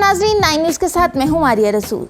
नाजरीन, 9 न्यूज़ के साथ मैं हूं आर्या रसूल।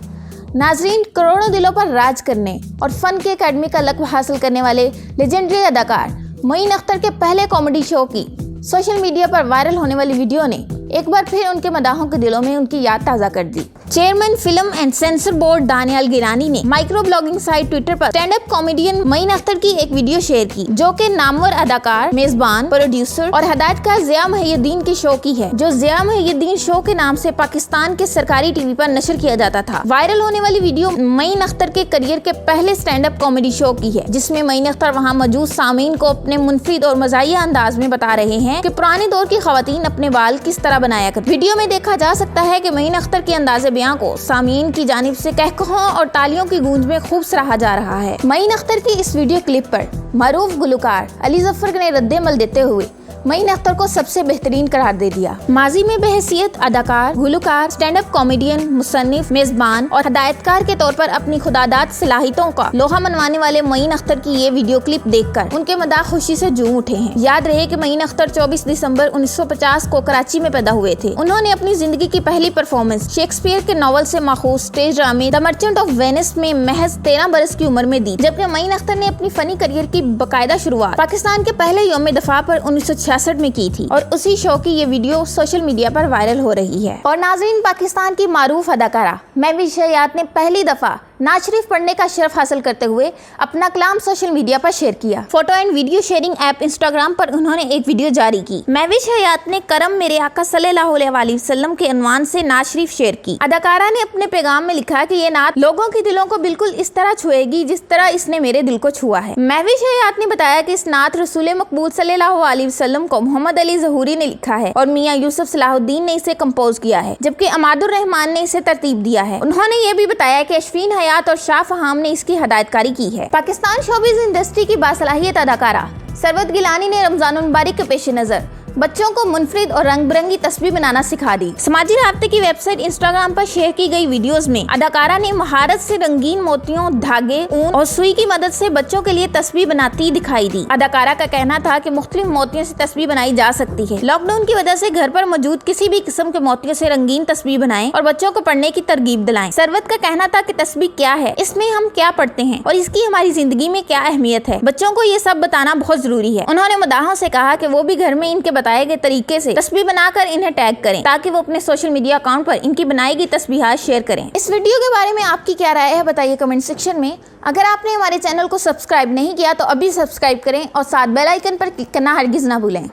नाजरीन, करोड़ों दिलों पर राज करने और फन के एकेडमी का लक़्ब हासिल करने वाले लेजेंडरी अदाकार मोइन अख्तर के पहले कॉमेडी शो की सोशल मीडिया पर वायरल होने वाली वीडियो ने एक बार फिर उनके मदाहों के दिलों में उनकी याद ताज़ा कर दी। Chairman film and censor board Daniyal Gilani ने माइक्रो ब्लॉगिंग साइट ट्विटर पर stand up comedian Moin Akhtar की एक वीडियो शेयर की, जो कि नामवर अदाकार, मेजबान, प्रोड्यूसर और हदायतकार ज़िया मुहिउद्दीन के शो की है, जो ज़िया मुहिउद्दीन शो के नाम से पाकिस्तान के सरकारी टीवी पर नशर किया जाता था। वायरल होने वाली वीडियो मोइन अख्तर के करियर के पहले स्टैंड अप कॉमेडी शो की है, जिसमें मोइन अख्तर वहाँ मौजूद सामीन को अपने मुनफरिद और मज़ाहिया अंदाज में बता रहे हैं कि पुराने दौर की खवातीन अपने बाल किस तरह बनाया करती। वीडियो में देखा जा सकता है कि मोइन अख्तर के अंदाज़े बयां को सामीन की जानिब से कहकहों और तालियों की गूंज में खूब सराहा जा रहा है। मोइन अख्तर की इस वीडियो क्लिप पर मारूफ गुलकार अली जफर ने रद्द-ए-अमल देते हुए मोइन अख्तर को सबसे बेहतरीन करार दे दिया। माजी में बहैसियत अदाकार, गुलकार, स्टैंड अप कॉमेडियन, मुसन्निफ, मेजबान और हदायतकार के तौर पर अपनी खुदादाद सलाहियतों का लोहा मनवाने वाले मोइन अख्तर की ये वीडियो क्लिप देखकर उनके मदाह खुशी से झूम उठे हैं। याद रहे कि मोइन अख्तर 24 दिसंबर 1950 को कराची में पैदा हुए थे। उन्होंने अपनी जिंदगी की पहली परफॉर्मेंस शेक्सपियर के नॉवल से माखूज स्टेज ड्रामे द मर्चेंट ऑफ वेनिस में महज 13 बरस की उम्र में दी, जबकि मोइन अख्तर ने अपनी फनी करियर की बाकायदा शुरुआत पाकिस्तान के पहले यौम दफा पर 1966 में की थी और उसी शो की ये वीडियो सोशल मीडिया पर वायरल हो रही है। और नाज़रीन, पाकिस्तान की मारूफ अदाकारा महविश हयात ने पहली दफा नात शरीफ पढ़ने का शर्फ हासिल करते हुए अपना कलाम सोशल मीडिया पर शेयर किया। Photo and video sharing app Instagram पर उन्होंने एक वीडियो जारी की। महविश हयात ने करम मेरे आका सल्लल्लाहु अलैहि वसल्लम के अनवान से नात शरीफ शेयर की। अदाकारा ने अपने पैगाम में लिखा कि ये नात लोगों के दिलों को बिल्कुल इस तरह छुएगी जिस तरह इसने मेरे दिल को छुआ है। महविश हयात ने बताया कि इस नात रसूल मकबूल सल्लल्लाहु अलैहि वसल्लम को मोहम्मद अली ज़हूरी ने लिखा है और मियां यूसुफ सलाहुद्दीन ने इसे कंपोज किया है, जबकि अमादुर रहमान ने इसे तरतीब दिया है। उन्होंने ये भी बताया कि अशफीन हयात और शाह फहाम ने इसकी हदायतकारी की है। पाकिस्तान शोबिज़ इंडस्ट्री की बासलाहियत अदाकारा सरवत गिलानी ने रमजान मुबारक के पेश नज़र बच्चों को मुनफरिद और रंग बिरंगी तस्वीर बनाना सिखा दी। समाजी राब्ते की वेबसाइट इंस्टाग्राम पर शेयर की गई वीडियोस में अदाकारा ने महारत से रंगीन मोतियों, धागे, ऊन और सुई की मदद से बच्चों के लिए तस्वीर बनाती दिखाई दी। अदाकारा का कहना था कि मुख्तलिफ मोतियों से तस्वीर बनाई जा सकती है। लॉकडाउन की वजह से घर पर मौजूद किसी भी किस्म के मोतियों से रंगीन तस्वीर बनाएं और बच्चों को पढ़ने की तरगीब दिलाएं। सरवत का कहना था कि तस्वीर क्या है, इसमें हम क्या पढ़ते हैं और इसकी हमारी जिंदगी में क्या अहमियत है। बच्चों को ये सब बताना बहुत जरूरी है। उन्होंने मदाहों से कहा कि वो भी घर में इनके बताए गए तरीके से तस्वीर बनाकर इन्हें टैग करें, ताकि वो अपने सोशल मीडिया अकाउंट पर इनकी बनाई गई तस्वीर शेयर करें। इस वीडियो के बारे में आपकी क्या राय है, बताइए कमेंट सेक्शन में। अगर आपने हमारे चैनल को सब्सक्राइब नहीं किया तो अभी सब्सक्राइब करें और साथ बेल आइकन पर क्लिक करना हरगिज ना भूलें।